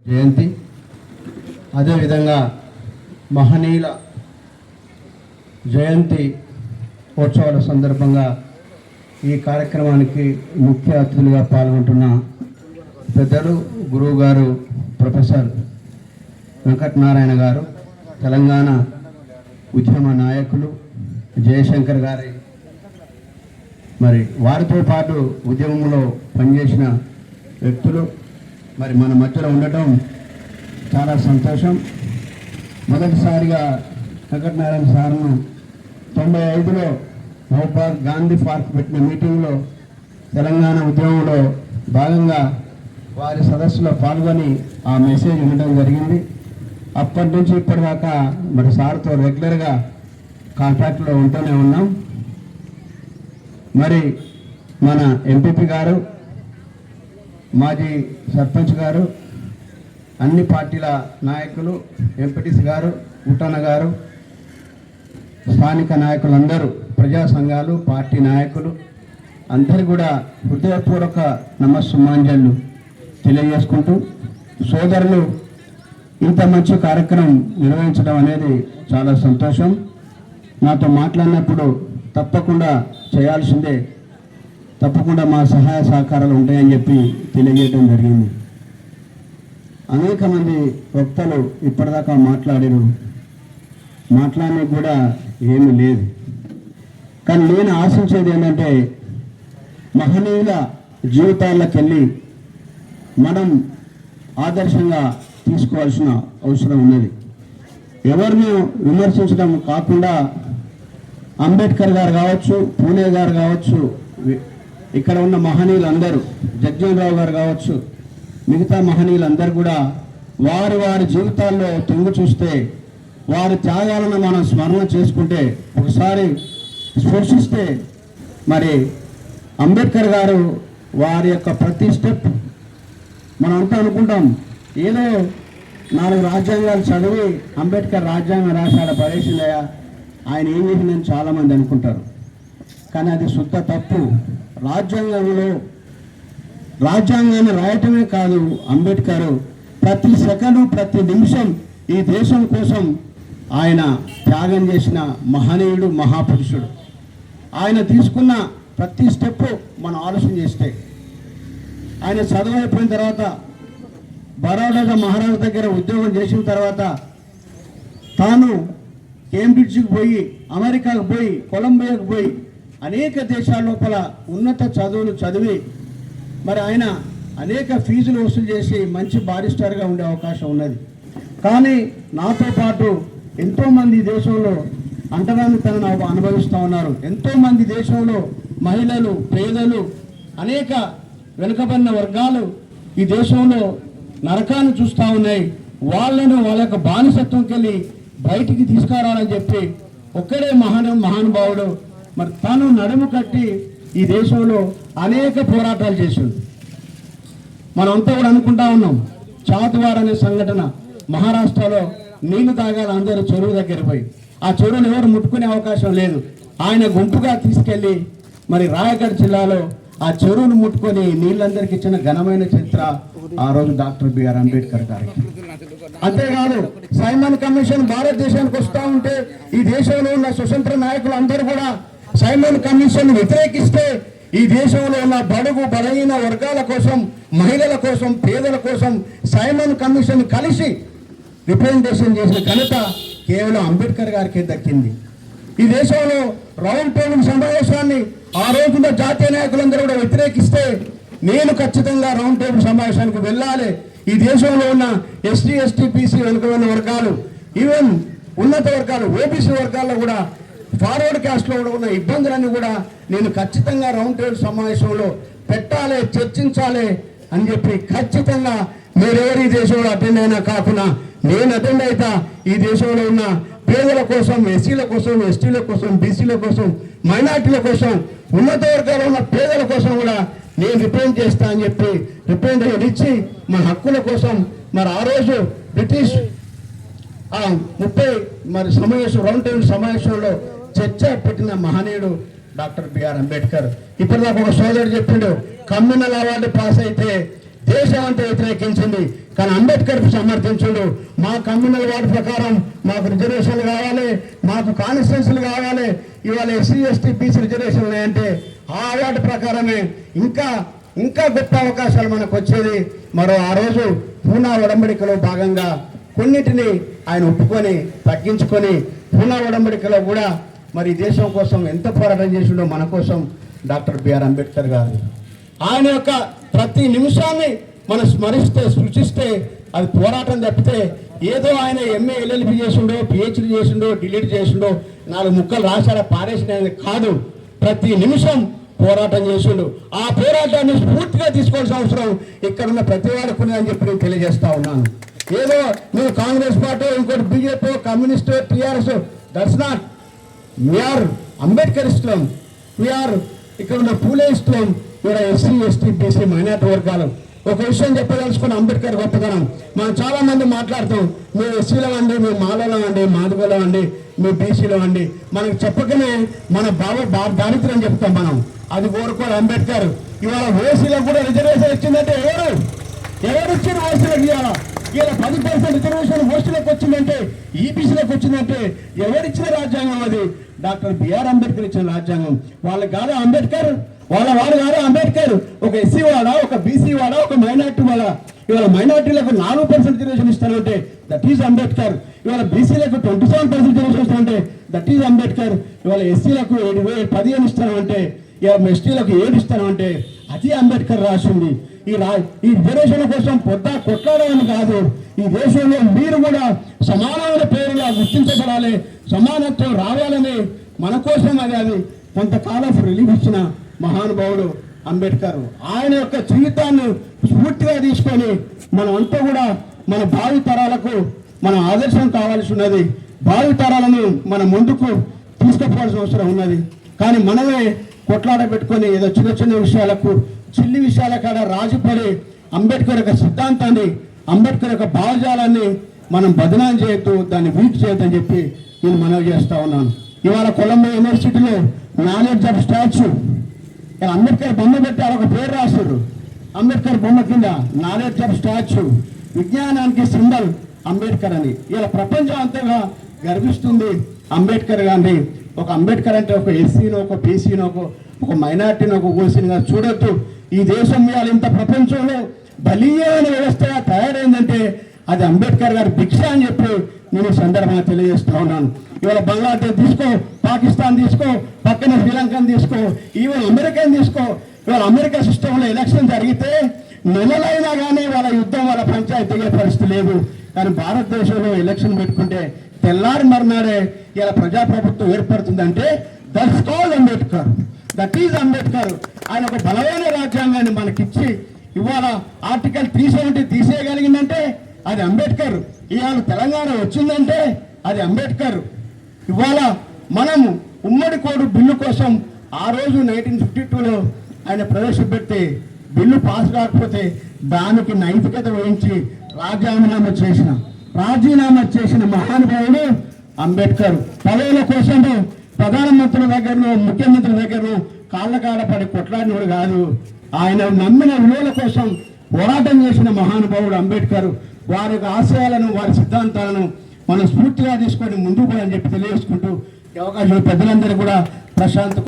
జయంతి, అదేవిధంగా మహనీయుల జయంతి ఉత్సవాల సందర్భంగా ఈ కార్యక్రమానికి ముఖ్య అతిథులుగా పాల్గొంటున్న పెద్దలు గురువు గారు ప్రొఫెసర్ వెంకటనారాయణ గారు, తెలంగాణ ఉద్యమ నాయకులు జయశంకర్ గారి, మరి వారితో పాటు ఉద్యమంలో పనిచేసిన వ్యక్తులు మరి మన మధ్యలో ఉండటం చాలా సంతోషం. మొదటిసారిగా వెంకటనారాయణ సార్ను 95లో మహబూబాద్ గాంధీ పార్క్ పెట్టిన మీటింగ్లో తెలంగాణ ఉద్యమంలో భాగంగా వారి సదస్సులో పాల్గొని ఆ మెసేజ్ వినడం జరిగింది. అప్పటి నుంచి ఇప్పటిదాకా మరి సార్తో రెగ్యులర్గా కాంటాక్ట్లో ఉంటూనే ఉన్నాం. మరి మన ఎంపీపీ గారు, మాజీ సర్పంచ్ గారు, అన్ని పార్టీల నాయకులు, ఎంపీటీసీ గారు, ఉట్టన్న గారు, స్థానిక నాయకులందరూ, ప్రజా సంఘాలు, పార్టీ నాయకులు అందరూ కూడా హృదయపూర్వక నమస్సుమాంజలు తెలియజేసుకుంటూ, సోదరులు ఇంత మంచి కార్యక్రమం నిర్వహించడం అనేది చాలా సంతోషం. నాతో మాట్లాడినప్పుడు తప్పకుండా చేయాల్సిందే, తప్పకుండా మా సహాయ సహకారాలు ఉంటాయని చెప్పి తెలియజేయడం జరిగింది. అనేక మంది వక్తలు ఇప్పటిదాకా మాట్లాడారు, మాట్లాడడానికి కూడా ఏమీ లేదు. కానీ నేను ఆశించేది ఏంటంటే మహనీయుల జీవితాల్లోకి వెళ్ళి మనం ఆదర్శంగా తీసుకోవాల్సిన అవసరం ఉన్నది. ఎవరిని విమర్శించడం కాకుండా అంబేద్కర్ గారు కావచ్చు, పూణే గారు కావచ్చు, ఇక్కడ ఉన్న మహనీయులు అందరూ, జగ్జీవన్ గారు కావచ్చు, మిగతా మహనీయులందరూ కూడా వారి వారి జీవితాల్లో తొంగి చూస్తే, వారి త్యాగాలను మనం స్మరణ చేసుకుంటే, ఒకసారి స్పృశిస్తే, మరి అంబేద్కర్ గారు వారి యొక్క ప్రతి స్టెప్ మనం అంతా అనుకుంటాం ఏదో 4 రాజ్యాంగాలు చదివి అంబేద్కర్ రాజ్యాంగం రాశాడ పడేసిందయా, ఆయన ఏం చేసిందని చాలామంది అనుకుంటారు. కానీ అది శుద్ధ తప్పు. రాజ్యాంగాన్ని రాయటమే కాదు, అంబేద్కర్ ప్రతి సెకండు, ప్రతి నిమిషం ఈ దేశం కోసం ఆయన త్యాగం చేసిన మహనీయుడు, మహాపురుషుడు. ఆయన తీసుకున్న ప్రతి స్టెప్ మనం ఆలోచన చేస్తే, ఆయన చదువు అయిపోయిన తర్వాత బరోడా మహారాజు దగ్గర ఉద్యోగం చేసిన తర్వాత తాను కేంబ్రిడ్జ్కి పోయి, అమెరికాకు పోయి, కొలంబియాకు పోయి అనేక దేశాల లోపల ఉన్నత చదువులు చదివి మరి ఆయన అనేక ఫీజులు వసూలు చేసి మంచి బారిస్టర్గా ఉండే అవకాశం ఉన్నది. కానీ నాతో పాటు ఎంతోమంది దేశంలో అంటరానితనాన్ని అనుభవిస్తూ ఉన్నారు. ఎంతోమంది దేశంలో మహిళలు, పేదలు, అనేక వెనుకబడిన వర్గాలు ఈ దేశంలో నరకాన్ని చూస్తూ ఉన్నాయి. వాళ్ళను వాళ్ళ యొక్క బానిసత్వంకి వెళ్ళి బయటికి తీసుకురావాలని చెప్పి ఒక్కడే మహానుభావుడు మరి తాను నడుము కట్టి ఈ దేశంలో అనేక పోరాటాలు చేసింది. మనం అంతా కూడా అనుకుంటా ఉన్నాం, చాతువార్ అనే సంఘటన మహారాష్ట్రలో నీళ్లు తాగాలి అందరూ చెరువు దగ్గర పోయి, ఆ చెరువును ఎవరు ముట్టుకునే అవకాశం లేదు. ఆయన గుంపుగా తీసుకెళ్ళి మరి రాయగఢ్ జిల్లాలో ఆ చెరువును ముట్టుకొని నీళ్ళందరికీ ఇచ్చిన ఘనమైన చరిత్ర ఆ రోజు డాక్టర్ బిఆర్ అంబేద్కర్ గారికి. అంతేకాదు సైమన్ కమిషన్ భారతదేశానికి వస్తూ ఉంటే ఈ దేశంలో ఉన్న స్వతంత్ర నాయకులు అందరూ కూడా సైమన్ కమిషన్ వ్యతిరేకిస్తే, ఈ దేశంలో ఉన్న బడుగు బలహీన వర్గాల కోసం, మహిళల కోసం, పేదల కోసం సైమన్ కమిషన్ కలిసి రిప్రజెంటేషన్ చేసిన ఘనత కేవలం అంబేద్కర్ గారికి దక్కింది. ఈ దేశంలో రౌండ్ టేబుల్ సమావేశాన్ని ఆ రోజున జాతీయ నాయకులందరూ కూడా వ్యతిరేకిస్తే, నేను ఖచ్చితంగా రౌండ్ టేబుల్ సమావేశానికి వెళ్ళాలి. ఈ దేశంలో ఉన్న ఎస్టీ, ఎస్టీ, బీసీ వెనుకబడిన వర్గాలు, ఈవెన్ ఉన్నత వర్గాలు, ఓబీసీ వర్గాల్లో కూడా, ఫార్వర్డ్ క్యాస్ట్లో కూడా ఉన్న ఇబ్బందులన్నీ కూడా నేను ఖచ్చితంగా రౌండ్ టేబుల్ సమావేశంలో పెట్టాలి, చర్చించాలి అని చెప్పి ఖచ్చితంగా మీరెవరు ఈ దేశంలో అటెండ్ అయినా కాకుండా నేను అటెండ్ అవుతా. ఈ దేశంలో ఉన్న పేదల కోసం, ఎస్సీల కోసం, ఎస్టీల కోసం, బీసీల కోసం, మైనార్టీల కోసం, ఉన్నత వర్గాల్లో ఉన్న పేదల కోసం కూడా నేను రిప్రజెంట్ చేస్తా అని చెప్పి రిప్రజెంటేషన్ ఇచ్చి మన హక్కుల కోసం మరి ఆ రోజు బ్రిటిష్ 30 మరి సమావేశం, రౌండ్ టేబుల్ సమావేశంలో చర్చ పెట్టిన మహనీయుడు డాక్టర్ బిఆర్ అంబేద్కర్. ఇప్పటిదాకా ఒక సోదరుడు చెప్పిండు, కమ్యూనల్ అవార్డు పాస్ అయితే దేశం అంతా వ్యతిరేకించింది. కానీ అంబేద్కర్ సమర్థించుడు. మా కమ్యూనల్ వార్డు ప్రకారం మాకు రిజర్వేషన్లు కావాలి, మాకు కాన్స్టిట్యూన్సీలు కావాలి, ఇవాళ ఎస్సీ ఎస్టీ బీసీ రిజర్వేషన్లు ఉన్నాయంటే ఆ వార్డు ప్రకారమే ఇంకా ఇంకా గొప్ప అవకాశాలు మనకు వచ్చేది. ఆ రోజు పూనా ఒడంబడికలో భాగంగా కొన్నిటిని ఆయన ఒప్పుకొని తగ్గించుకొని పూనా ఒడంబడికలో కూడా మరి దేశం కోసం ఎంత పోరాటం చేసిండో మన కోసం డాక్టర్ బిఆర్ అంబేద్కర్ గారు. ఆయన యొక్క ప్రతి నిమిషాన్ని మనం స్మరిస్తే సృష్టిస్తే అది పోరాటం తప్పితే ఏదో ఆయన ఎంఏ ఎల్ఎల్బి చేసిండో పిహెచ్డి చేసిండో డిలీట్ చేసిండో 4 ముక్కలు రాశారా పారేసిన కాదు. ప్రతి నిమిషం పోరాటం చేసిండు. ఆ పోరాటాన్ని స్ఫూర్తిగా తీసుకోవాల్సిన అవసరం ఇక్కడ ఉన్న ప్రతి వాడికి ఉన్నదని చెప్పి నేను తెలియజేస్తా ఉన్నాను. ఏదో మేము కాంగ్రెస్ పార్టీ ఇంకోటి BJP communist TRS that's not. We are Ambedkar ఇష్టం, వీఆర్ ఇక్కడ ఉన్న పూలే ఇష్టం, ఇక్కడ ఎస్సీ ఎస్టీ బీసీ మైనార్టీ వర్గాలు. ఒక విషయం చెప్పదలుచుకున్న అంబేద్కర్ గొప్పతనం. మనం చాలా మంది మాట్లాడుతాం మేము ఎస్సీలో అండి, మేము మాలలో అండి, మాదిగలో అండి, మేము బీసీలో అండి. మనకు చెప్పకనే మన దారిద్ర్యం చెప్తాం మనం. అది కోరుకోరు అంబేద్కర్. ఇవాళ ఓసీలో కూడా రిజర్వేషన్ ఇచ్చిందంటే ఎవరు ఇచ్చిన ఓసీలకు ఇవాళ 10% రిజర్వేషన్ ఓసీలకు వచ్చిందంటే ఈబీసీలకు వచ్చిందంటే ఎవరిచ్చిన రాజ్యాంగం అది? డాక్టర్ బిఆర్ అంబేద్కర్ ఇచ్చిన రాజ్యాంగం. వాళ్ళకి కాదా అంబేద్కర్? వాడు కాదా అంబేద్కర్? ఒక ఎస్సీ వాడా, ఒక బీసీ వాడా, ఒక మైనార్టీ వాడా? ఇవాళ మైనార్టీలకు 4% రిజర్వేషన్ ఇస్తానంటే దట్ ఈజ్ అంబేద్కర్. ఇవాళ బీసీలకు 27% రిజర్వేషన్ ఇస్తానంటే దట్ ఈజ్ అంబేద్కర్. ఇవాళ ఎస్సీలకు 15 ఇస్తానంటే, ఎస్టీలకు 7 ఇస్తానంటే అది అంబేద్కర్ రాసింది. ఈ రిజర్వేషన్ల కోసం కొట్లాడాలని కాదు. ఈ దేశంలో మీరు కూడా సమానమైన పేరులా గుర్తించబడాలి, సమానత్వం రావాలని మన కోసం అది కొంతకాలం రిలీఫ్ ఇచ్చిన మహానుభావుడు అంబేద్కర్. ఆయన యొక్క జీవితాన్ని స్ఫూర్తిగా తీసుకొని మనమంతా కూడా మన భావి తరాలకు మన ఆదర్శం కావాల్సి ఉన్నది. భావి తరాలను మన ముందుకు తీసుకుపోవాల్సిన అవసరం ఉన్నది. కానీ మనమే కొట్లాట పెట్టుకొని ఏదో చిన్న చిన్న విషయాలకు చిల్లి విషయాల కాడ రాజుపడి అంబేద్కర్ యొక్క సిద్ధాంతాన్ని, అంబేద్కర్ యొక్క భావజాలాన్ని మనం బదనాం చేయొద్దు, దాన్ని వీక్ చేయొద్దని చెప్పి నేను మనవి చేస్తా ఉన్నాను. ఇవాళ కొలంబో యూనివర్సిటీలో నాలెడ్జ్ ఆఫ్ స్టాచ్యూ అంబేద్కర్ బొమ్మ పెట్టి ఒక పేరు రాస్తున్నారు. అంబేద్కర్ బొమ్మ కింద నాలెడ్జ్ ఆఫ్ స్టాచ్యూ, విజ్ఞానానికి సింబల్ అంబేద్కర్ అని. ఇలా ప్రపంచం అంతగా గర్విస్తుంది అంబేద్కర్ గారిని. ఒక అంబేద్కర్ అంటే ఒక ఎస్సీనో, ఒక బీసీనో, ఒక మైనార్టీనో, ఒక ఓసీనో చూడొద్దు. ఈ దేశం ఇవాళ ఇంత ప్రపంచంలో బలీయమైన వ్యవస్థగా తయారైందంటే అది అంబేద్కర్ గారి భిక్ష అని చెప్పి నేను సందర్భంగా తెలియజేస్తా ఉన్నాను. ఇవాళ బంగ్లాదేశ్ తీసుకో, పాకిస్తాన్ తీసుకో, పక్కన శ్రీలంకను తీసుకో, ఈవెన్ అమెరికాని తీసుకో. ఇవాళ అమెరికా సిస్టంలో ఎలక్షన్ జరిగితే నెలలైనా కానీ వాళ్ళ యుద్ధం, వాళ్ళ పంచాయతీ దిగే పరిస్థితి లేదు. కానీ భారతదేశంలో ఎలక్షన్ పెట్టుకుంటే తెల్లారి మర్నాడే ఇలా ప్రజాప్రభుత్వం ఏర్పడుతుందంటే that's called Ambedkar, that is Ambedkar. ఆయన ఒక బలమైన రాజ్యాంగాన్ని మనకిచ్చి ఇవాళ ఆర్టికల్ 370 తీసేయగలిగిందంటే అది అంబేద్కర్. ఇవాళ తెలంగాణ వచ్చిందంటే అది అంబేద్కర్. ఇవాళ మనము ఉమ్మడి కోడు బిల్లు కోసం ఆ రోజు 1952లో ఆయన ప్రవేశపెడితే బిల్లు పాస్ కాకపోతే దానికి నైతికత వహించి రాజీనామా చేసిన మహానుభావుడు అంబేద్కర్. పదవుల కోసం ప్రధానమంత్రుల దగ్గరను, ముఖ్యమంత్రి దగ్గరను కాళ్ళ పడి కొట్లాడినోడు కాదు. ఆయన నమ్మిన విలువల కోసం పోరాటం చేసిన మహానుభావుడు అంబేద్కర్. వారి ఆశయాలను, వారి సిద్ధాంతాలను మనం స్ఫూర్తిగా తీసుకొని ముందుకు పోవాలని చెప్పి తెలియజేసుకుంటూ ఈ అవకాశం పెద్దలందరూ కూడా ప్రశాంత్